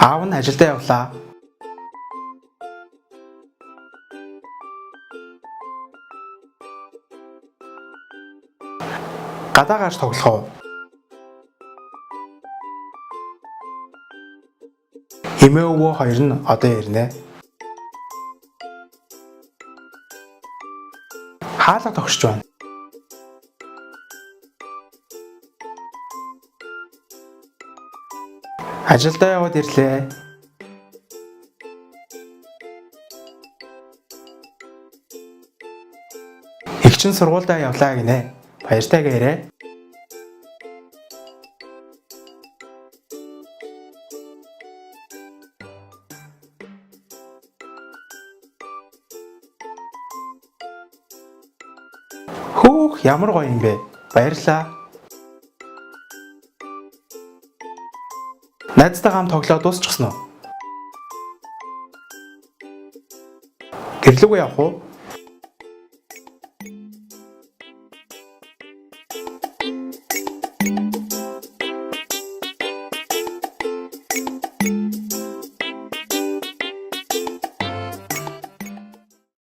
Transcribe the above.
Аав нь ажилдаа явлаа. Гадаа гарч тоглох уу? Эмээ өвөө хоёр нь одоо ирнэ. Хаалга тогшиж байна. Ажилдаа яваад ирлээ. Эгч нь сургуульдаа явлаа гинэ. Баяртай гээрээ. Хөөх, ямар гоё юм бэ? Баярлалаа. Найзтайгаа хамт тоглоод дуусчихсан уу? Гэрлүүгээ явах уу?